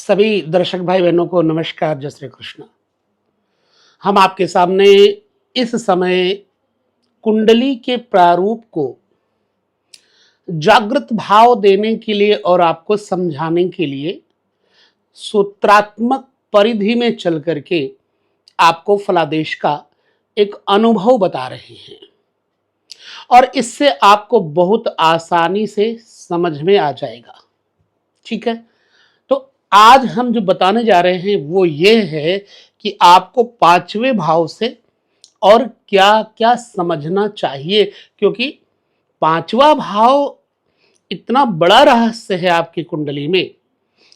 सभी दर्शक भाई बहनों को नमस्कार, जय श्री कृष्ण। हम आपके सामने इस समय कुंडली के प्रारूप को जागृत भाव देने के लिए और आपको समझाने के लिए सूत्रात्मक परिधि में चल करके आपको फलादेश का एक अनुभव बता रहे हैं और इससे आपको बहुत आसानी से समझ में आ जाएगा। ठीक है, तो आज हम जो बताने जा रहे हैं वो ये है कि आपको पांचवें भाव से और क्या क्या समझना चाहिए, क्योंकि पांचवा भाव इतना बड़ा रहस्य है आपकी कुंडली में,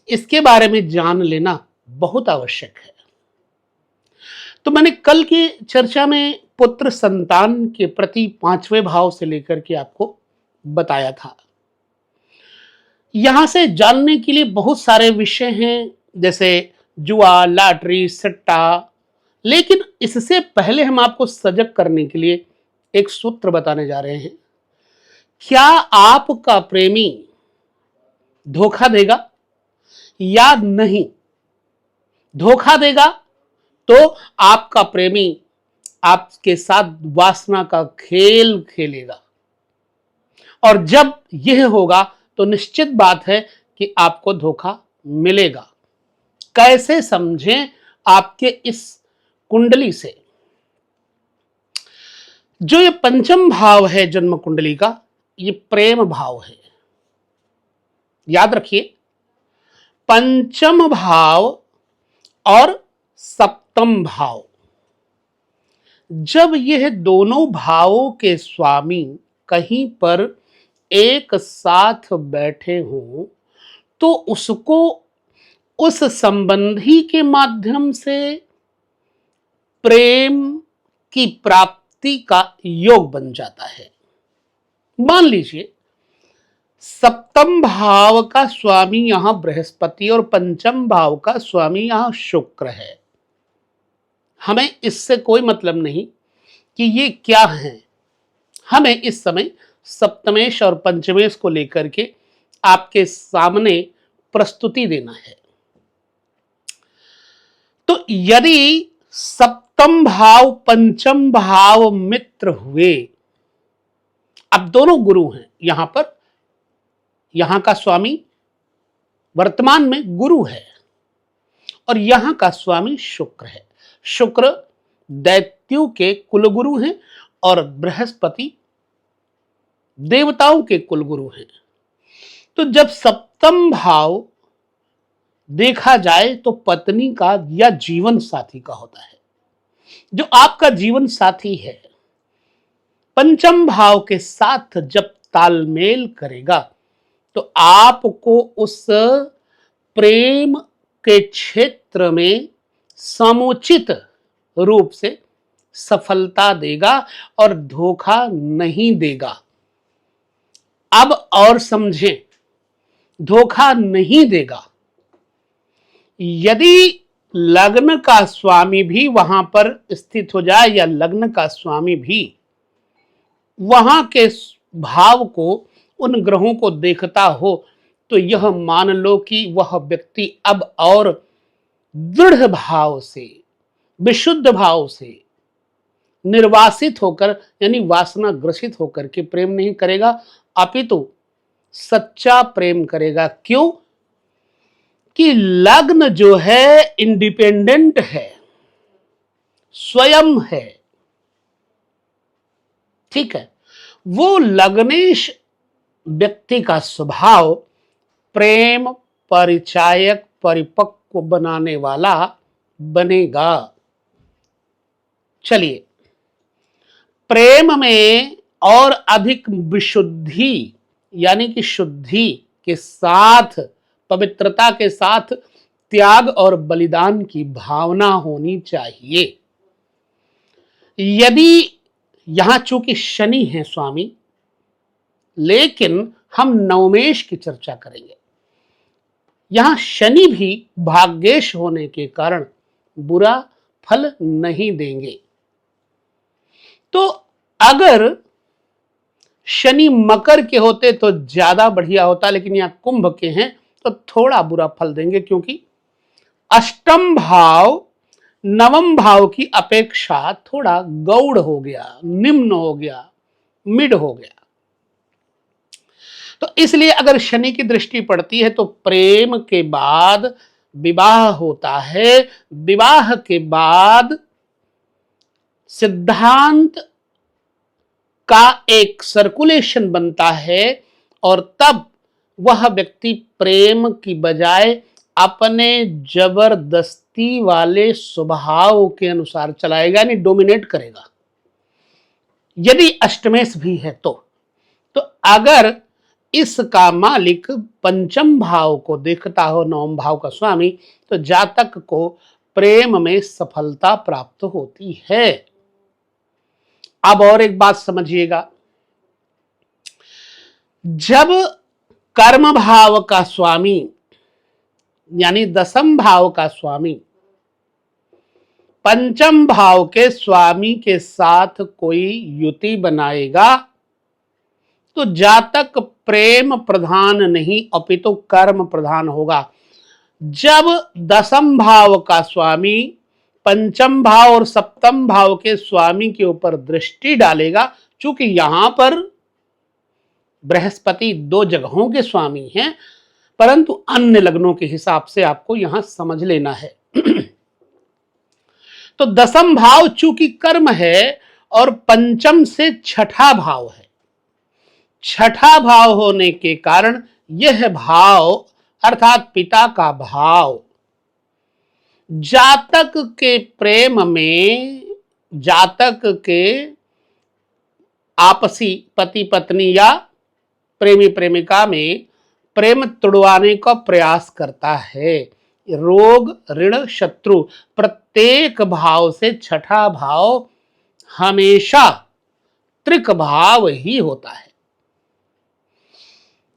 इसके बारे में जान लेना बहुत आवश्यक है। तो मैंने कल की चर्चा में पुत्र संतान के प्रति पांचवें भाव से लेकर के आपको बताया था। यहां से जानने के लिए बहुत सारे विषय हैं, जैसे जुआ, लॉटरी, सट्टा, लेकिन इससे पहले हम आपको सजग करने के लिए एक सूत्र बताने जा रहे हैं। क्या आपका प्रेमी धोखा देगा या नहीं? धोखा देगा तो आपका प्रेमी आपके साथ वासना का खेल खेलेगा, और जब यह होगा तो निश्चित बात है कि आपको धोखा मिलेगा। कैसे समझें? आपके इस कुंडली से जो ये पंचम भाव है जन्म कुंडली का, ये प्रेम भाव है। याद रखिए, पंचम भाव और सप्तम भाव, जब यह दोनों भावों के स्वामी कहीं पर एक साथ बैठे हों तो उसको उस संबंधी के माध्यम से प्रेम की प्राप्ति का योग बन जाता है। मान लीजिए सप्तम भाव का स्वामी यहां बृहस्पति और पंचम भाव का स्वामी यहां शुक्र है। हमें इससे कोई मतलब नहीं कि ये क्या है, हमें इस समय सप्तमेश और पंचमेश को लेकर के आपके सामने प्रस्तुति देना है। तो यदि सप्तम भाव पंचम भाव मित्र हुए, अब दोनों गुरु हैं यहां पर, यहां का स्वामी वर्तमान में गुरु है और यहां का स्वामी शुक्र है। शुक्र दैत्यों के कुलगुरु हैं और बृहस्पति देवताओं के कुलगुरु हैं। तो जब सप्तम भाव देखा जाए तो पत्नी का या जीवन साथी का होता है, जो आपका जीवन साथी है। पंचम भाव के साथ जब तालमेल करेगा तो आपको उस प्रेम के क्षेत्र में समुचित रूप से सफलता देगा और धोखा नहीं देगा। अब और समझें, धोखा नहीं देगा। यदि लग्न का स्वामी भी वहां पर स्थित हो जाए या लग्न का स्वामी भी वहां के भाव को, उन ग्रहों को देखता हो, तो यह मान लो कि वह व्यक्ति अब और दृढ़ भाव से, विशुद्ध भाव से निर्वासित होकर, यानी वासना ग्रसित होकर के प्रेम नहीं करेगा, अपितु सच्चा प्रेम करेगा। क्यों? कि लग्न जो है इंडिपेंडेंट है, स्वयं है। ठीक है, वो लग्नेश व्यक्ति का स्वभाव प्रेम परिचायक, परिपक्व बनाने वाला बनेगा। चलिए, प्रेम में और अधिक विशुद्धि यानी कि शुद्धि के साथ, पवित्रता के साथ त्याग और बलिदान की भावना होनी चाहिए। यदि यहां चूंकि शनि है स्वामी, लेकिन हम नवमेश की चर्चा करेंगे। यहां शनि भी भाग्येश होने के कारण बुरा फल नहीं देंगे। तो अगर शनि मकर के होते तो ज्यादा बढ़िया होता, लेकिन यहां कुंभ के हैं तो थोड़ा बुरा फल देंगे, क्योंकि अष्टम भाव नवम भाव की अपेक्षा थोड़ा गौड़ हो गया, निम्न हो गया, मिड हो गया। तो इसलिए अगर शनि की दृष्टि पड़ती है तो प्रेम के बाद विवाह होता है, विवाह के बाद सिद्धांत का एक सर्कुलेशन बनता है और तब वह व्यक्ति प्रेम की बजाय अपने जबरदस्ती वाले स्वभाव के अनुसार चलाएगा, यानी डोमिनेट करेगा। यदि अष्टमेश भी है तो अगर इसका मालिक पंचम भाव को देखता हो, नवम भाव का स्वामी, तो जातक को प्रेम में सफलता प्राप्त होती है। अब और एक बात समझिएगा, जब कर्म भाव का स्वामी यानी दसम भाव का स्वामी पंचम भाव के स्वामी के साथ कोई युति बनाएगा तो जातक प्रेम प्रधान नहीं अपितु कर्म प्रधान होगा। जब दसम भाव का स्वामी पंचम भाव और सप्तम भाव के स्वामी के ऊपर दृष्टि डालेगा, चूंकि यहां पर बृहस्पति दो जगहों के स्वामी हैं, परंतु अन्य लग्नों के हिसाब से आपको यहां समझ लेना है। तो दसम भाव चूंकि कर्म है और पंचम से छठा भाव है, छठा भाव होने के कारण यह भाव अर्थात पिता का भाव जातक के प्रेम में, जातक के आपसी पति पत्नी या प्रेमी प्रेमिका में प्रेम तुड़वाने का प्रयास करता है। रोग ऋण शत्रु प्रत्येक भाव से छठा भाव हमेशा त्रिक भाव ही होता है।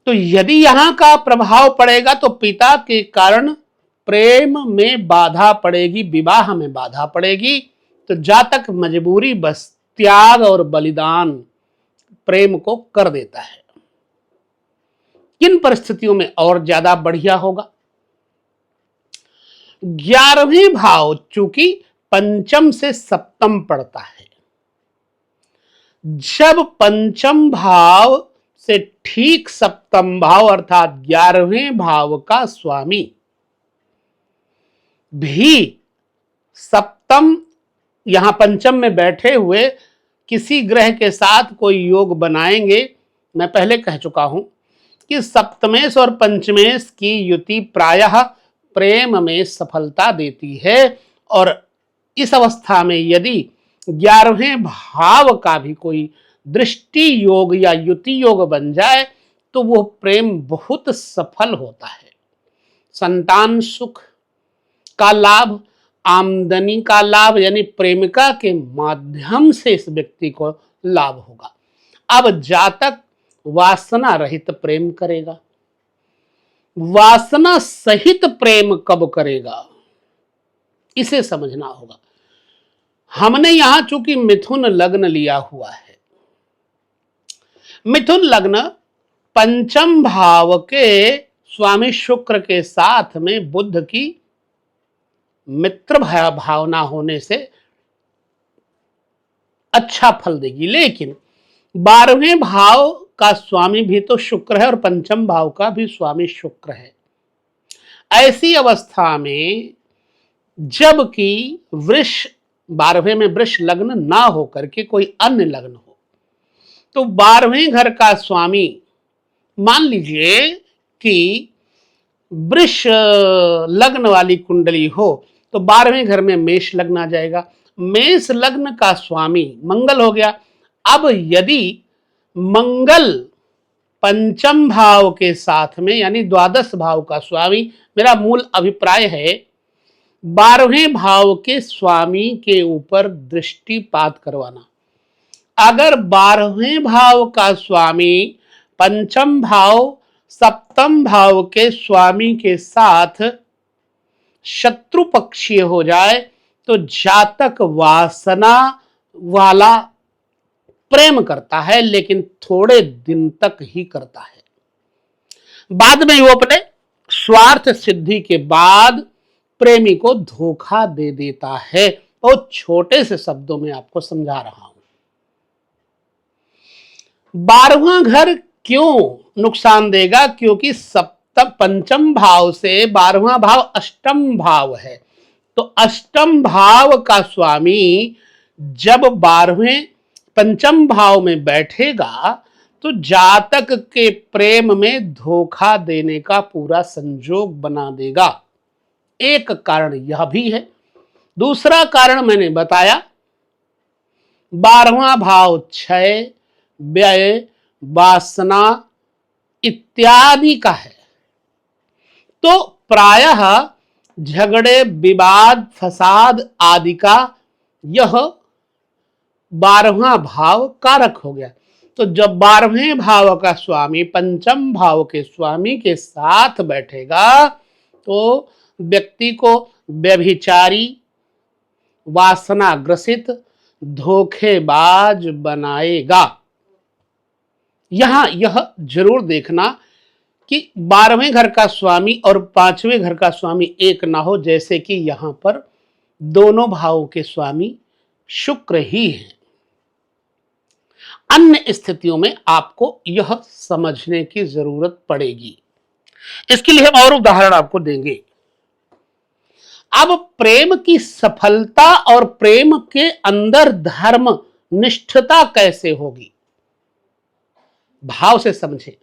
तो यदि यहां का प्रभाव पड़ेगा तो पिता के कारण प्रेम में बाधा पड़ेगी, विवाह में बाधा पड़ेगी, तो जातक मजबूरी बस त्याग और बलिदान प्रेम को कर देता है। किन परिस्थितियों में और ज्यादा बढ़िया होगा? 11वें भाव चूंकि पंचम से सप्तम पड़ता है, जब पंचम भाव से ठीक सप्तम भाव अर्थात 11वें भाव का स्वामी भी सप्तम यहां पंचम में बैठे हुए किसी ग्रह के साथ कोई योग बनाएंगे, मैं पहले कह चुका हूं कि सप्तमेश और पंचमेश की युति प्रायः प्रेम में सफलता देती है, और इस अवस्था में यदि 11वें भाव का भी कोई दृष्टि योग या युति योग बन जाए तो वो प्रेम बहुत सफल होता है। संतान सुख का लाभ, आमदनी का लाभ, यानी प्रेमिका के माध्यम से इस व्यक्ति को लाभ होगा। अब जातक वासना रहित प्रेम करेगा। वासना सहित प्रेम कब करेगा, इसे समझना होगा। हमने यहां चूंकि मिथुन लग्न लिया हुआ है, मिथुन लग्न पंचम भाव के स्वामी शुक्र के साथ में बुध की मित्र भावना होने से अच्छा फल देगी, लेकिन 12वें भाव का स्वामी भी तो शुक्र है और पंचम भाव का भी स्वामी शुक्र है। ऐसी अवस्था में जबकि वृष 12वें में वृष लग्न ना होकर के कोई अन्य लग्न हो, तो 12वें घर का स्वामी, मान लीजिए कि वृष लग्न वाली कुंडली हो तो 12वें घर में मेष लग्न आ जाएगा। मेष लग्न का स्वामी मंगल हो गया। अब यदि मंगल पंचम भाव के साथ में यानी द्वादश भाव का स्वामी, मेरा मूल अभिप्राय है 12वें भाव के स्वामी के ऊपर दृष्टिपात करवाना। अगर 12वें भाव का स्वामी पंचम भाव सप्तम भाव के स्वामी के साथ शत्रु पक्षीय हो जाए तो जातक वासना वाला प्रेम करता है, लेकिन थोड़े दिन तक ही करता है। बाद में वो अपने स्वार्थ सिद्धि के बाद प्रेमी को धोखा दे देता है। बहुत छोटे से शब्दों में आपको समझा रहा हूं। 12वां घर क्यों नुकसान देगा? क्योंकि सप्तम पंचम भाव से 12वां भाव अष्टम भाव है। तो अष्टम भाव का स्वामी जब 12वें पंचम भाव में बैठेगा तो जातक के प्रेम में धोखा देने का पूरा संजोग बना देगा। एक कारण यह भी है। दूसरा कारण मैंने बताया, 12वां भाव क्षय, व्यय, वासना इत्यादि का है। तो प्रायः झगड़े, विवाद, फसाद आदि का यह 12वां भाव कारक हो गया। तो जब 12वें भाव का स्वामी पंचम भाव के स्वामी के साथ बैठेगा तो व्यक्ति को व्यभिचारी, वासना ग्रसित, धोखेबाज बनाएगा। यहां यह जरूर देखना कि 12वें घर का स्वामी और 5वें घर का स्वामी एक ना हो, जैसे कि यहां पर दोनों भावों के स्वामी शुक्र ही हैं। अन्य स्थितियों में आपको यह समझने की जरूरत पड़ेगी। इसके लिए हम और उदाहरण आपको देंगे। अब प्रेम की सफलता और प्रेम के अंदर धर्म निष्ठता कैसे होगी, भाव से समझे।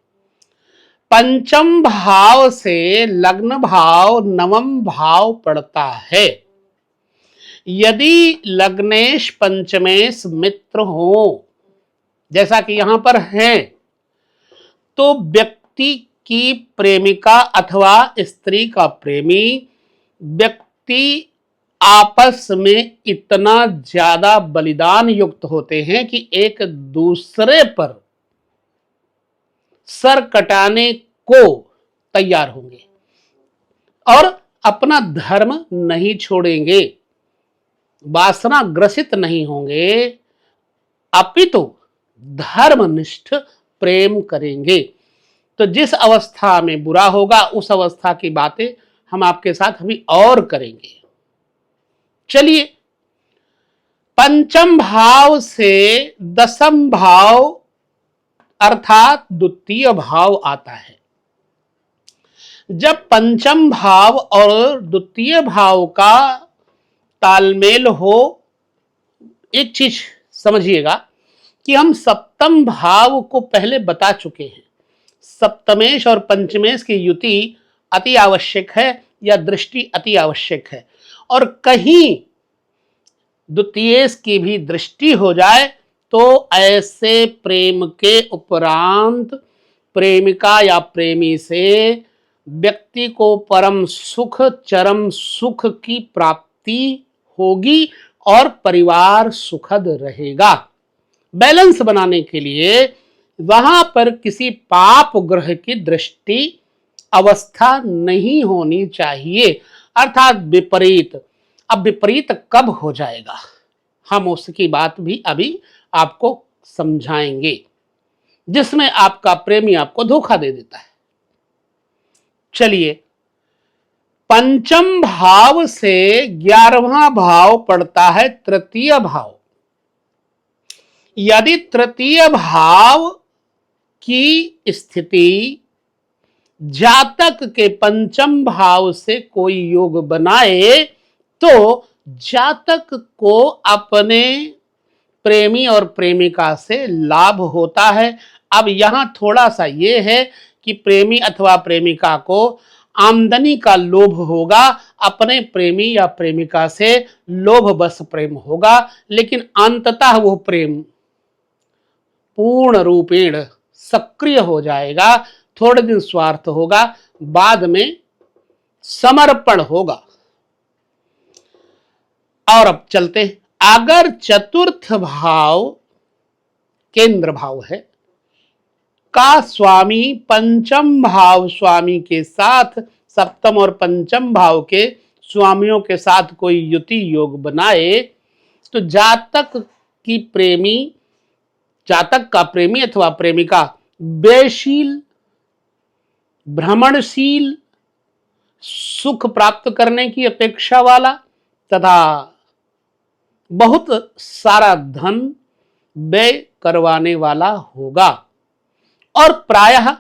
पंचम भाव से लग्न भाव नवम भाव पड़ता है। यदि लग्नेश पंचमेश मित्र हो, जैसा कि यहां पर है, तो व्यक्ति की प्रेमिका अथवा स्त्री का प्रेमी व्यक्ति आपस में इतना ज्यादा बलिदान युक्त होते हैं कि एक दूसरे पर सर कटाने को तैयार होंगे और अपना धर्म नहीं छोड़ेंगे, वासना ग्रसित नहीं होंगे, अपितु धर्मनिष्ठ प्रेम करेंगे। तो जिस अवस्था में बुरा होगा उस अवस्था की बातें हम आपके साथ अभी और करेंगे। चलिए, पंचम भाव से दसम भाव अर्थात द्वितीय भाव आता है। जब पंचम भाव और द्वितीय भाव का तालमेल हो, एक चीज समझिएगा कि हम सप्तम भाव को पहले बता चुके हैं। सप्तमेश और पंचमेश की युति अति आवश्यक है या दृष्टि अति आवश्यक है, और कहीं द्वितीयेश की भी दृष्टि हो जाए तो ऐसे प्रेम के उपरांत प्रेमिका या प्रेमी से व्यक्ति को परम सुख, चरम सुख की प्राप्ति होगी और परिवार सुखद रहेगा। बैलेंस बनाने के लिए वहां पर किसी पाप ग्रह की दृष्टि अवस्था नहीं होनी चाहिए, अर्थात विपरीत। अब विपरीत कब हो जाएगा हम उसकी बात भी अभी आपको समझाएंगे, जिसमें आपका प्रेमी आपको धोखा दे देता है। चलिए, पंचम भाव से 11वां भाव पड़ता है तृतीय भाव। यदि तृतीय भाव की स्थिति जातक के पंचम भाव से कोई योग बनाए तो जातक को अपने प्रेमी और प्रेमिका से लाभ होता है। अब यहां थोड़ा सा यह है कि प्रेमी अथवा प्रेमिका को आमदनी का लोभ होगा, अपने प्रेमी या प्रेमिका से लोभ बस प्रेम होगा, लेकिन अंततः वो प्रेम पूर्ण रूपेण सक्रिय हो जाएगा। थोड़े दिन स्वार्थ होगा, बाद में समर्पण होगा। और अब चलते हैं, अगर चतुर्थ भाव केंद्र भाव है का स्वामी पंचम भाव स्वामी के साथ सप्तम और पंचम भाव के स्वामियों के साथ कोई युति योग बनाए तो जातक का प्रेमी अथवा प्रेमिका व्ययशील, भ्रमणशील, सुख प्राप्त करने की अपेक्षा वाला तथा बहुत सारा धन व्यय करवाने वाला होगा और प्रायः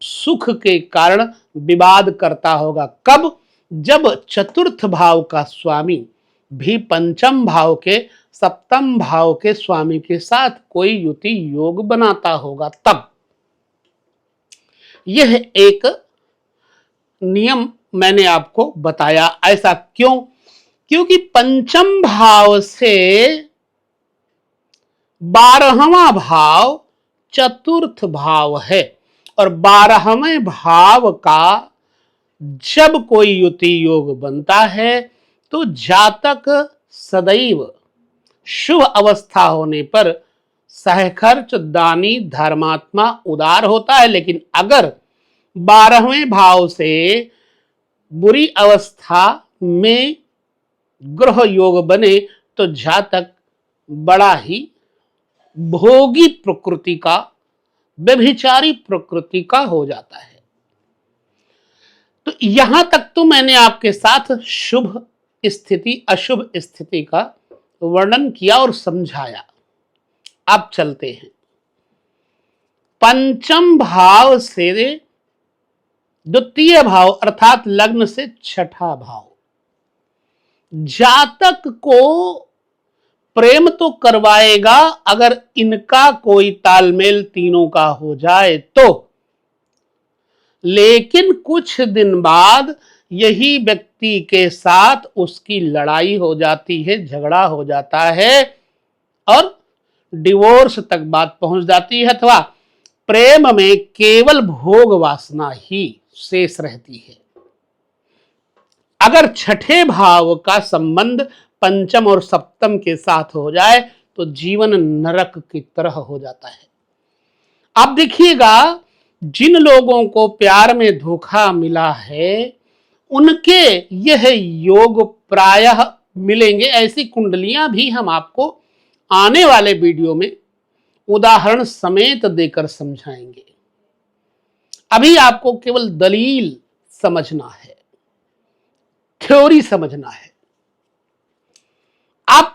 सुख के कारण विवाद करता होगा। कब? जब चतुर्थ भाव का स्वामी भी पंचम भाव के सप्तम भाव के स्वामी के साथ कोई युति योग बनाता होगा तब। यह एक नियम मैंने आपको बताया। ऐसा क्यों? क्योंकि पंचम भाव से 12वां भाव चतुर्थ भाव है और 12वें भाव का जब कोई युति योग बनता है तो जातक सदैव शुभ अवस्था होने पर सहखर्च, दानी, धर्मात्मा, उदार होता है। लेकिन अगर 12वें भाव से बुरी अवस्था में ग्रह योग बने तो जातक बड़ा ही भोगी प्रकृति का, व्यभिचारी प्रकृति का हो जाता है। तो यहां तक तो मैंने आपके साथ शुभ स्थिति, अशुभ स्थिति का वर्णन किया और समझाया। अब चलते हैं पंचम भाव से द्वितीय भाव अर्थात लग्न से छठा भाव। जातक को प्रेम तो करवाएगा अगर इनका कोई तालमेल तीनों का हो जाए तो, लेकिन कुछ दिन बाद यही व्यक्ति के साथ उसकी लड़ाई हो जाती है, झगड़ा हो जाता है और डिवोर्स तक बात पहुंच जाती है अथवा प्रेम में केवल भोग वासना ही शेष रहती है। अगर छठे भाव का संबंध पंचम और सप्तम के साथ हो जाए तो जीवन नरक की तरह हो जाता है। अब देखिएगा, जिन लोगों को प्यार में धोखा मिला है उनके यह योग प्रायः मिलेंगे। ऐसी कुंडलियां भी हम आपको आने वाले वीडियो में उदाहरण समेत देकर समझाएंगे। अभी आपको केवल दलील समझना है, थ्योरी समझना है। अब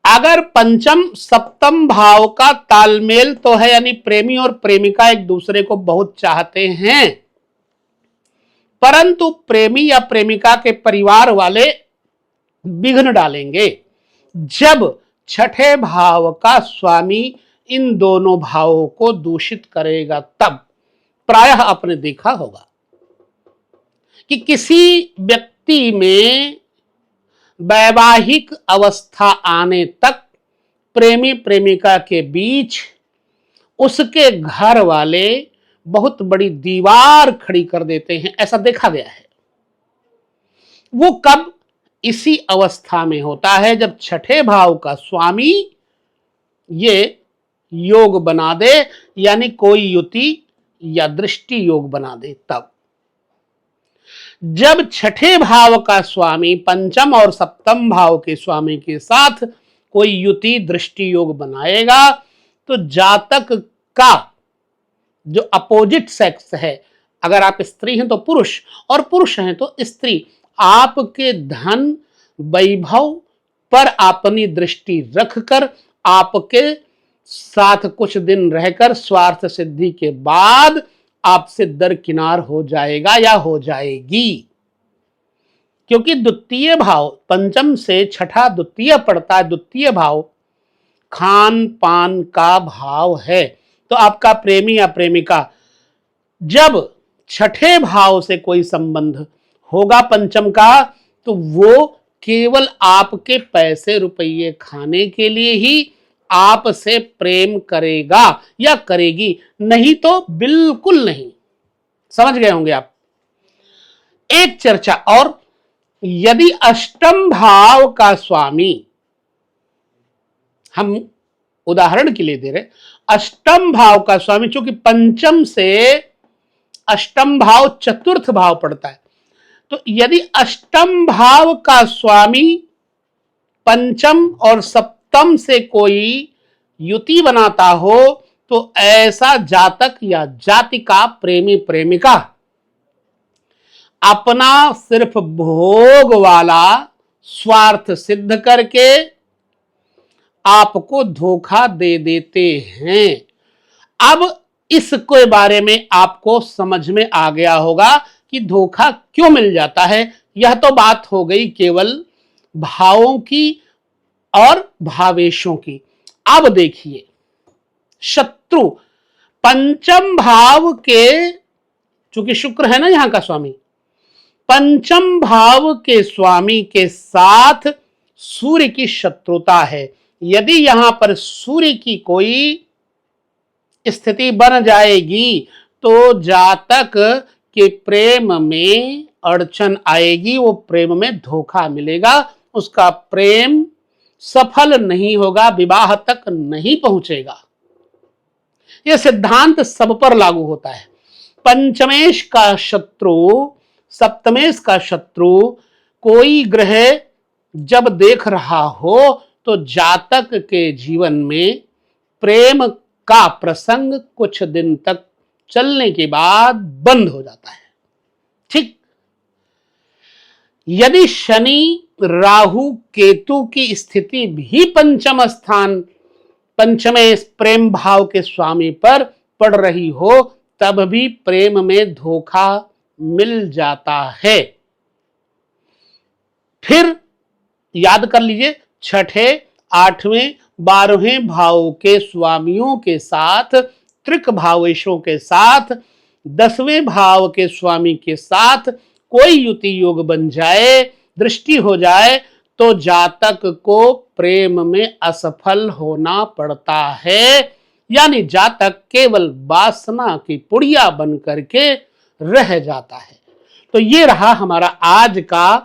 अगर पंचम सप्तम भाव का तालमेल तो है, यानी प्रेमी और प्रेमिका एक दूसरे को बहुत चाहते हैं, परंतु प्रेमी या प्रेमिका के परिवार वाले विघ्न डालेंगे जब छठे भाव का स्वामी इन दोनों भावों को दूषित करेगा। तब प्रायः आपने देखा होगा कि किसी व्यक्ति में वैवाहिक अवस्था आने तक प्रेमी प्रेमिका के बीच उसके घर वाले बहुत बड़ी दीवार खड़ी कर देते हैं। ऐसा देखा गया है। वो कब? इसी अवस्था में होता है जब छठे भाव का स्वामी ये योग बना दे, यानी कोई युति या दृष्टि योग बना दे। तब जब छठे भाव का स्वामी पंचम और सप्तम भाव के स्वामी के साथ कोई युति दृष्टि योग बनाएगा तो जातक का जो अपोजिट सेक्स है, अगर आप स्त्री हैं तो पुरुष और पुरुष हैं तो स्त्री, आपके धन वैभव पर अपनी दृष्टि रखकर आपके साथ कुछ दिन रहकर स्वार्थ सिद्धि के बाद आपसे दरकिनार हो जाएगा या हो जाएगी। क्योंकि द्वितीय भाव, पंचम से छठा द्वितीय पड़ता है, द्वितीय भाव खान पान का भाव है। तो आपका प्रेमी या प्रेमिका जब छठे भाव से कोई संबंध होगा पंचम का, तो वो केवल आपके पैसे रुपये खाने के लिए ही आपसे प्रेम करेगा या करेगी, नहीं तो बिल्कुल नहीं। समझ गए होंगे आप। एक चर्चा और, यदि अष्टम भाव का स्वामी, हम उदाहरण के लिए दे रहे, अष्टम भाव का स्वामी, चूंकि पंचम से अष्टम भाव चतुर्थ भाव पड़ता है, तो यदि अष्टम भाव का स्वामी पंचम और सप्तम से कोई युति बनाता हो तो ऐसा जातक या जातिका प्रेमी प्रेमिका अपना सिर्फ भोग वाला स्वार्थ सिद्ध करके आपको धोखा दे देते हैं। अब इसके बारे में आपको समझ में आ गया होगा कि धोखा क्यों मिल जाता है। यह तो बात हो गई केवल भावों की और भावेशों की। अब देखिए, शत्रु पंचम भाव के, चूंकि शुक्र है ना यहां का स्वामी, पंचम भाव के स्वामी के साथ सूर्य की शत्रुता है। यदि यहां पर सूर्य की कोई स्थिति बन जाएगी तो जातक के प्रेम में अड़चन आएगी, वो प्रेम में धोखा मिलेगा, उसका प्रेम सफल नहीं होगा, विवाह तक नहीं पहुंचेगा। यह सिद्धांत सब पर लागू होता है। पंचमेश का शत्रु, सप्तमेश का शत्रु कोई ग्रह जब देख रहा हो तो जातक के जीवन में प्रेम का प्रसंग कुछ दिन तक चलने के बाद बंद हो जाता है। ठीक, यदि शनि राहु केतु की स्थिति भी पंचम स्थान, पंचमे प्रेम भाव के स्वामी पर पड़ रही हो, तब भी प्रेम में धोखा मिल जाता है। फिर याद कर लीजिए, छठे, आठवें, 12वें भाव के स्वामियों के साथ, त्रिक भावेशों के साथ, 10वें भाव के स्वामी के साथ कोई युति योग बन जाए, दृष्टि हो जाए, तो जातक को प्रेम में असफल होना पड़ता है। यानी जातक केवल वासना की पुड़िया बन करके रह जाता है। तो ये रहा हमारा आज का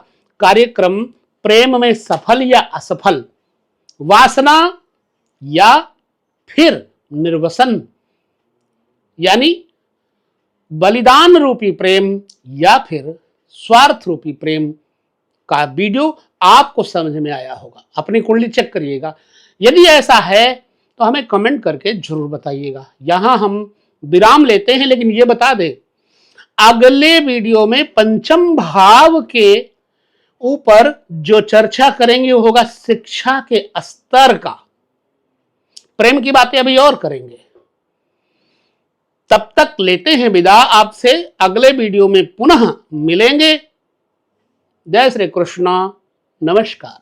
कार्यक्रम, प्रेम में सफल या असफल, वासना या फिर निर्वसन, यानी बलिदान रूपी प्रेम या फिर स्वार्थ रूपी प्रेम का वीडियो आपको समझ में आया होगा। अपनी कुंडली चेक करिएगा, यदि ऐसा है तो हमें कमेंट करके जरूर बताइएगा। यहां हम विराम लेते हैं, लेकिन यह बता दें, अगले वीडियो में पंचम भाव के ऊपर जो चर्चा करेंगे वो होगा शिक्षा के स्तर का। प्रेम की बातें अभी और करेंगे। तब तक लेते हैं विदा आपसे, अगले वीडियो में पुनः मिलेंगे। जय श्री कृष्ण, नमस्कार।